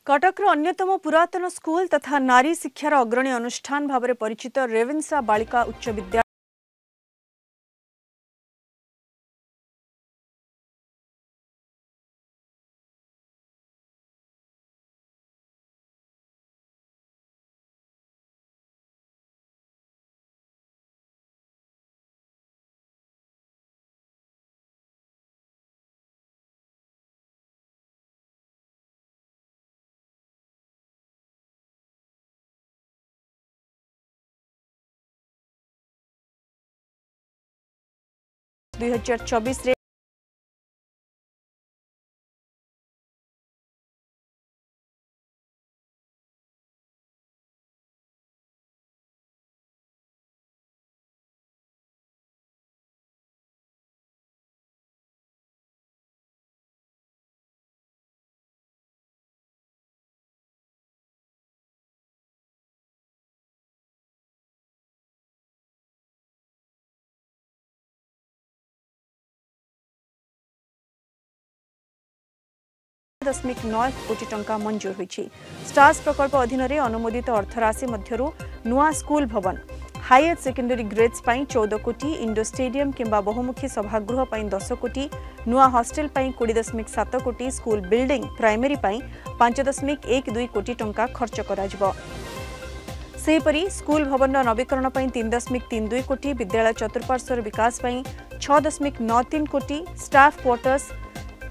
कटकर अन्यतम पुरातन स्कूल तथा नारी शिक्षार अग्रणी अनुष्ठान भाव परिचित रेवेन्सा बालिका उच्च विद्यालय दुई हजार 24 दशमिक 9 कोटी टंका मंजूर होईछि। स्टार्स प्रकल्प अधीन रे अनुमोदित अर्थराशि मध्यरु नुआ स्कूल भवन हायर सेकेंडरी ग्रेड्स पाई 14 कोटी, इंडोर स्टेडियम किंबा बहुमुखी सभागृह पाई 10 कोटी, नुआ हॉस्टल पाई 20.7 कोटी, स्कूल बिल्डिंग प्राइमरी पाई 5.12 कोटी टंका खर्च करा जिवो। सेहीपरि स्कूल भवन नवीकरण पाई 3.32 कोटी, विद्यालय चतुर्पार्श्वर विकास पाई 6.93 कोटी, स्टाफ क्वार्टर्स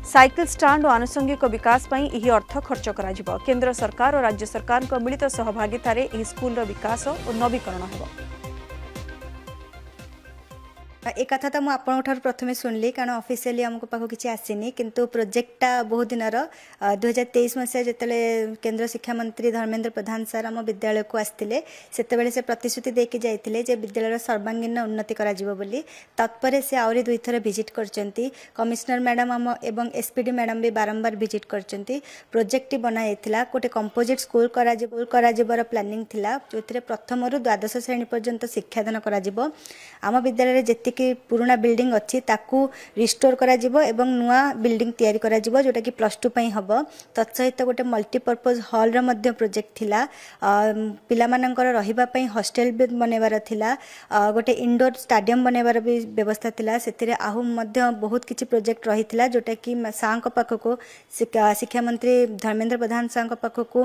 साइकिल स्टाण्ड और आनुषंगिक विकास पाई यही अर्थ खर्च करा जिवो। केंद्र सरकार और राज्य सरकार को मिलित सहभागिता रे स्कूल विकास और नवीकरण होबो। एक कथा तो मुझे प्रथम शुणिली कारण ऑफिशियली आमको पाख किसी आसीनी किंतु प्रोजेक्टा बहुत दिन 2023 मसीहा जिते केंद्र शिक्षा मंत्री धर्मेंद्र प्रधान सर आम विद्यालय को आसते से प्रतिश्रुति देके जाते विद्यालय सर्वांगीन उन्नति करी तत्पर से आहरी दुई थर भिजिट करचंती। कमिश्नर मैडम आम एवं एसपीडी मैडम भी बारंबार भिजिट करचंती। प्रोजेक्ट बनाई गोटे कंपोजिट स्कूल कर प्लानिंग थिला जो प्रथम रु द्वादश श्रेणी पर्यंत शिक्षादान कर आम विद्यालय जेति कि पुराना बिल्डिंग अच्छी ताकू रिस्टोर करा जिवो एवं नुआ बिल्डिंग तैयारी करा जिवो जोटा कि +2 पई हबो। तत्सहित गोटे मल्टीपर्पज हॉल रो मध्य प्रोजेक्ट थिला। पिला मानकर रहिबा पई हॉस्टल भी बनेबार थिला। गोटे इंडोर स्टेडियम बनेबार भी व्यवस्था थिला। सेतिरे आहु मध्य बहुत किछि प्रोजेक्ट रहिथिला जोटा कि सांक पाखको शिक्षा मंत्री धर्मेंद्र प्रधान सांक पाखको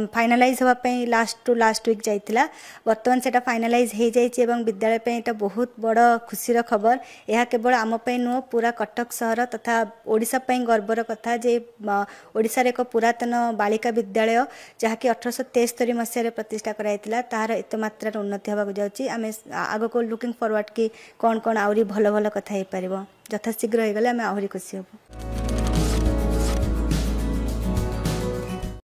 फाइनलाइज होबा पई लास्ट वीक जाइथिला। वर्तमान सेटा फाइनलाइज हे जाइछि एवं विद्यालय पई एटा बहुत बड़ खुशी खबर। यह केवल आम नुह पूरा कटक सहर तथा ओडिशा गर्वर कथा जे ओडिशा रे एक पुरातन बालिका विद्यालय जहाँकि 1873 मसीह प्रतिष्ठा कराइतिला तार एत मात्रा उन्नति होगा जाउछि। आमे आगो को लुकिंग फॉरवर्ड कि कौन कौन आहरी भल भल कथा हो पार यथाशीघ्र हो गले आमे आहरी खुशी हबो।